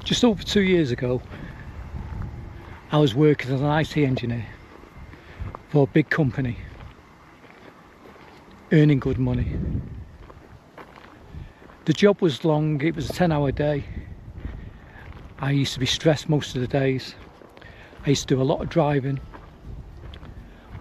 Just over 2 years ago, I was working as an IT engineer for a big company, earning good money. The job was long, it was a 10-hour day. I used to be stressed most of the days. I used to do a lot of driving.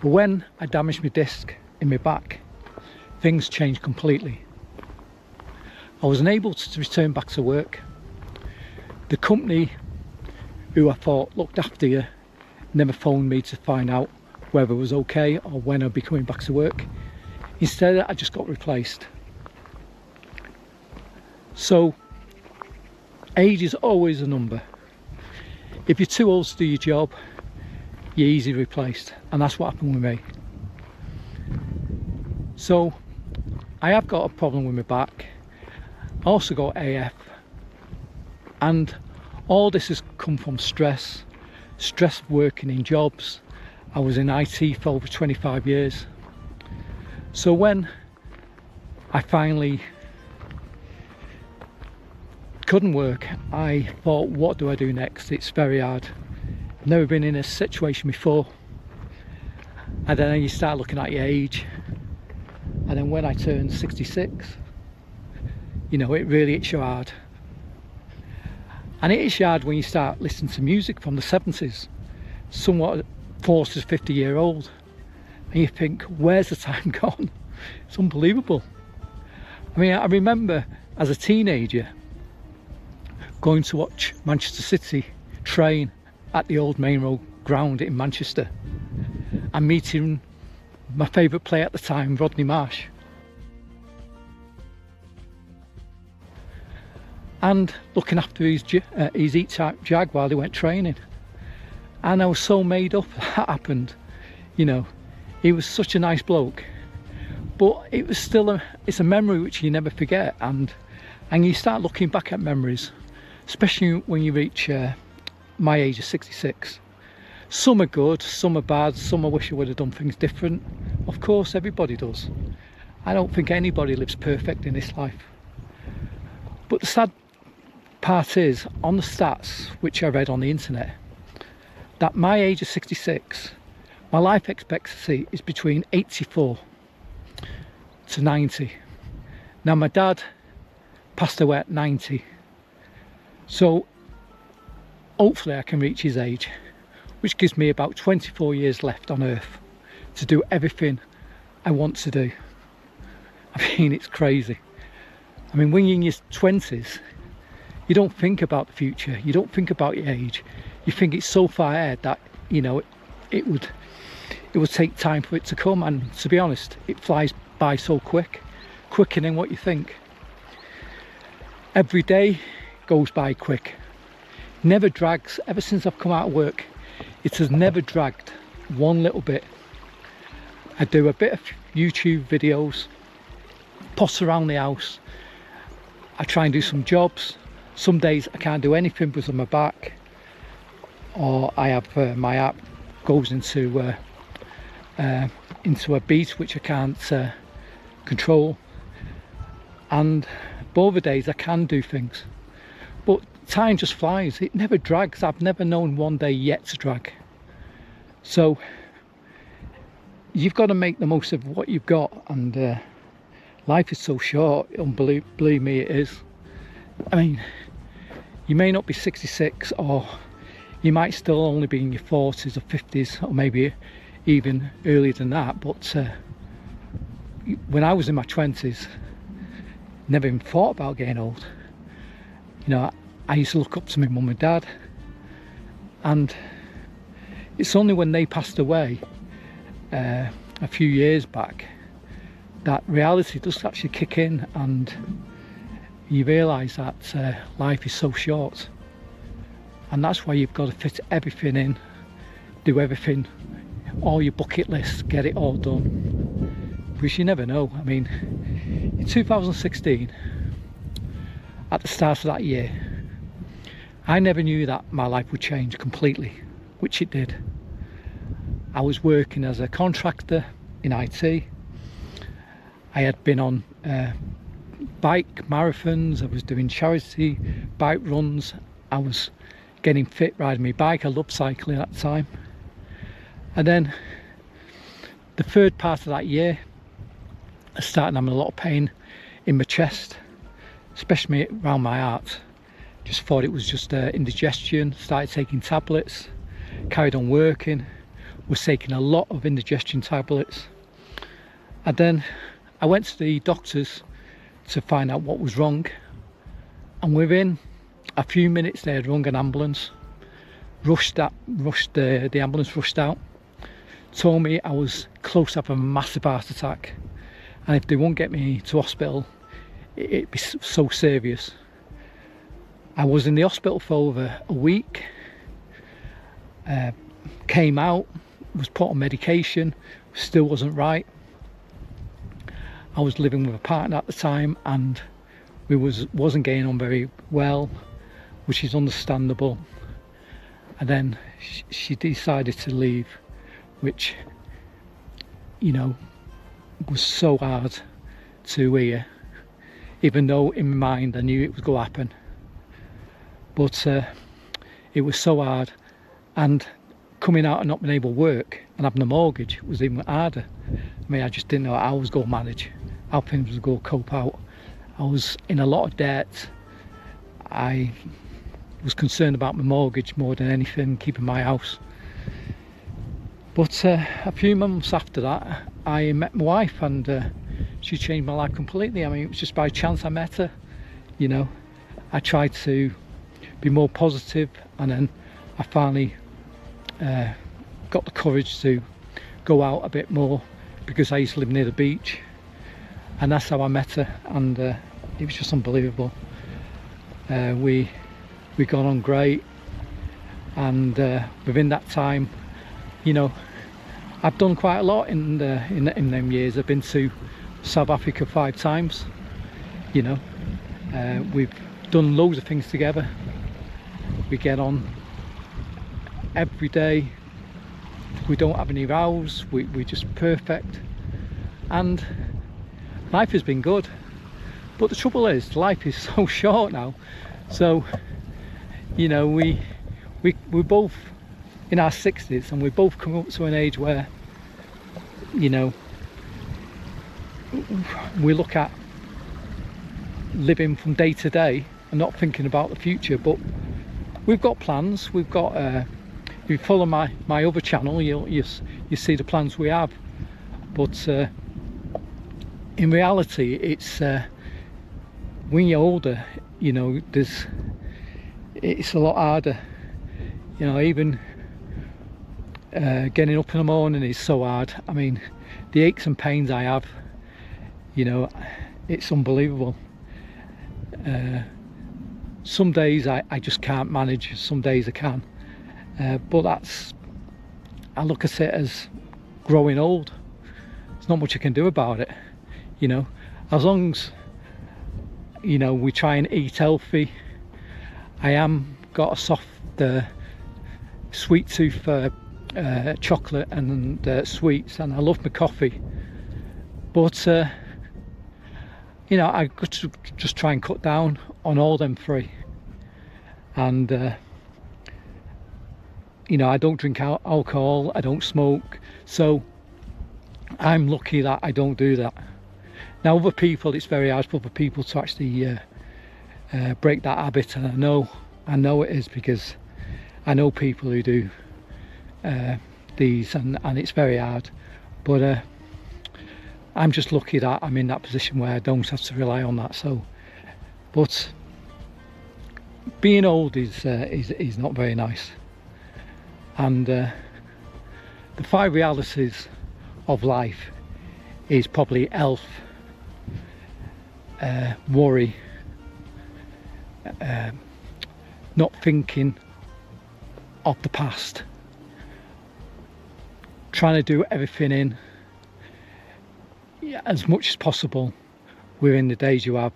But when I damaged my disc in my back, things changed completely. I was unable to return back to work. The company who I thought looked after you never phoned me to find out whether it was okay or when I'd be coming back to work. Instead, I just got replaced. So, age is always a number. If you're too old to do your job, you're easily replaced, and that's what happened with me. So, I have got a problem with my back. I also got AF, and all this has come from stress working in jobs. I was in IT for over 25 years. So when I finally couldn't work, I thought, what do I do next? It's very hard. I've never been in a situation before. And then you start looking at your age. And then when I turned 66, you know, it really hits you hard. And it hits you hard when you start listening to music from the 70s, somewhat 40 to 50-year-old. And you think, where's the time gone? It's unbelievable. I mean, I remember as a teenager going to watch Manchester City train at the old Main Road ground in Manchester and meeting my favourite player at the time, Rodney Marsh. And looking after his E-Type Jag while he went training. And I was so made up that happened. You know, he was such a nice bloke. But it was still it's a memory which you never forget. And you start looking back at memories, especially when you reach my age of 66. Some are good, some are bad, some I wish I would have done things different. Of course, everybody does. I don't think anybody lives perfect in this life. But the sad part is, on the stats which I read on the internet, that my age of 66, my life expectancy is between 84 to 90. Now my dad passed away at 90, so hopefully I can reach his age, which gives me about 24 years left on earth to do everything I want to do. I mean, it's crazy. I mean, when you're in your 20s, you don't think about the future, you don't think about your age. You think it's so far ahead that, you know, it would take time for it to come, and to be honest, it flies by so quicker than what you think. Every day goes by quick, never drags. Ever since I've come out of work, it has never dragged one little bit. I do a bit of YouTube videos, potter around the house, I try and do some jobs. Some days I can't do anything because of my back, or I have my app goes into a beat which I can't control, and other days I can do things. But time just flies, it never drags. I've never known one day yet to drag. So you've got to make the most of what you've got, and life is so short. Believe me, it is. I mean, you may not be 66, or you might still only be in your 40s or 50s, or maybe even earlier than that. But when I was in my 20s, never even thought about getting old. You know, I used to look up to my mum and dad, and it's only when they passed away a few years back that reality does actually kick in, and you realise that life is so short, and that's why you've got to fit everything in, do everything, all your bucket lists, get it all done, because you never know. I mean, in 2016, at the start of that year, I never knew that my life would change completely, which it did. I was working as a contractor in IT. I had been on bike marathons, I was doing charity bike runs, I was getting fit riding my bike. I loved cycling at the time. And then the third part of that year, I started having a lot of pain in my chest, especially around my heart. Just thought it was just indigestion. Started taking tablets, carried on working, was taking a lot of indigestion tablets. And then I went to the doctors to find out what was wrong, and within a few minutes they had rung an ambulance, the ambulance rushed out, told me I was close to having a massive heart attack, and if they won't get me to hospital, it'd be so serious. I was in the hospital for over a week, came out, was put on medication, still wasn't right. I was living with a partner at the time, and we wasn't getting on very well, which is understandable. And then she decided to leave, which, you know, was so hard to hear, even though in my mind I knew it was going to happen. But it was so hard, and coming out and not being able to work and having a mortgage was even harder. I mean, I just didn't know how I was going to manage, how things was going to cope out. I was in a lot of debt. I was concerned about my mortgage more than anything, keeping my house. But a few months after that, I met my wife, and she changed my life completely. I mean, it was just by chance I met her. You know, I tried to be more positive, and then I finally got the courage to go out a bit more, because I used to live near the beach, and that's how I met her. And it was just unbelievable. We got on great, and within that time, you know, I've done quite a lot in them years. I've been to South Africa 5 times. You know, we've done loads of things together. We get on every day. We don't have any rows. We're just perfect, and life has been good. But the trouble is, life is so short now. So, you know, we're both in our 60s, and we've both come up to an age where, you know, we look at living from day to day and not thinking about the future. But we've got plans. We've got if you follow my other channel, you see the plans we have. But in reality, it's when you're older, you know, it's a lot harder. You know, even getting up in the morning is so hard. I mean, the aches and pains I have, you know, it's unbelievable. Some days I just can't manage, some days I can. But I look at it as growing old. There's not much I can do about it, you know. As long as, you know, we try and eat healthy. I am got a soft sweet tooth for chocolate and sweets, and I love my coffee. But you know, I got to just try and cut down on all them 3. And you know, I don't drink alcohol, I don't smoke, so I'm lucky that I don't do that. Now, other people, it's very hard for other people to actually break that habit, and I know it is, because I know people who do these, and it's very hard. But I'm just lucky that I'm in that position where I don't have to rely on that. So, but being old is not very nice. And the 5 realities of life is probably health, worry, not thinking of the past, trying to do everything in as much as possible within the days you have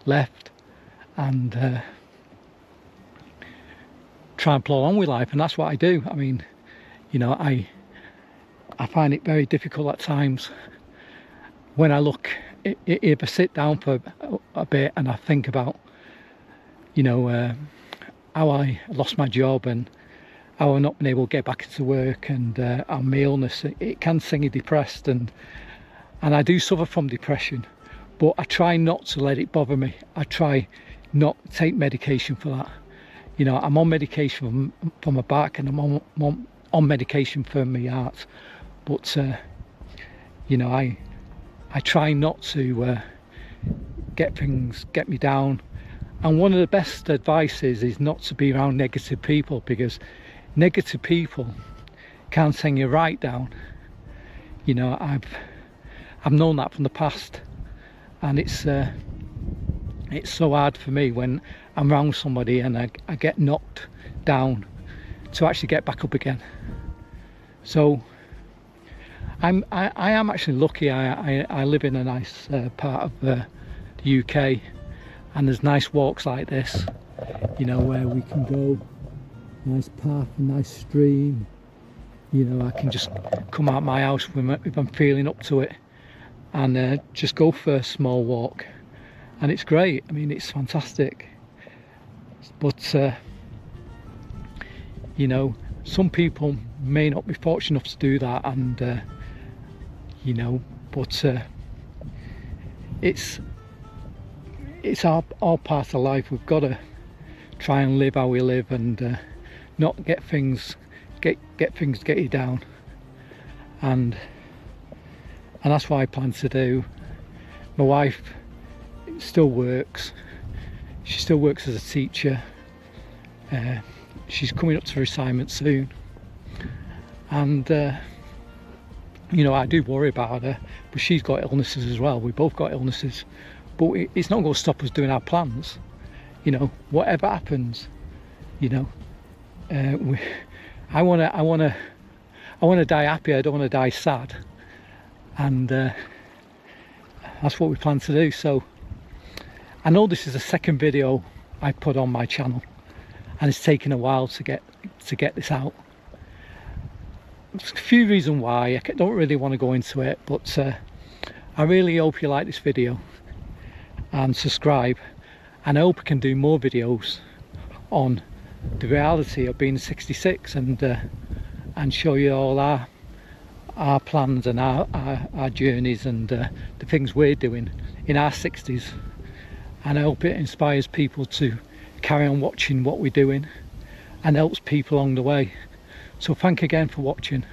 left, and try and plod on with life. And that's what I do. I mean, you know, I find it very difficult at times when I look, if I sit down for a bit and I think about, you know, how I lost my job and how I've not been able to get back into work, and my illness, it can sing you depressed, and I do suffer from depression, but I try not to let it bother me. I try not to take medication for that. You know, I'm on medication for my back, and I'm on medication for my heart, but you know, I try not to get me down. And one of the best advices is not to be around negative people, because negative people can send you right down. You know, I've known that from the past, and it's so hard for me when I'm around somebody and I get knocked down to actually get back up again. So I am actually lucky. I live in a nice part of the UK, and there's nice walks like this, you know, where we can go, nice park, a nice stream. You know, I can just come out my house if I'm feeling up to it, and just go for a small walk, and it's great. I mean, it's fantastic. But you know, some people may not be fortunate enough to do that, and you know, but it's our part of life. We've got to try and live how we live, and not get things get you down, and that's what I plan to do. My wife still works. She still works as a teacher. She's coming up to retirement soon, and you know, I do worry about her, but she's got illnesses as well. We both got illnesses, but it's not going to stop us doing our plans. You know, whatever happens, you know, I want to die happy. I don't want to die sad, and that's what we plan to do. So I know this is the second video I put on my channel, and it's taken a while to get this out. There's a few reasons why. I don't really want to go into it, but I really hope you like this video and subscribe, and I hope I can do more videos on the reality of being 66, and show you all our plans and our journeys, and the things we're doing in our 60s. And I hope it inspires people to carry on watching what we're doing, and helps people along the way. So thank you again for watching.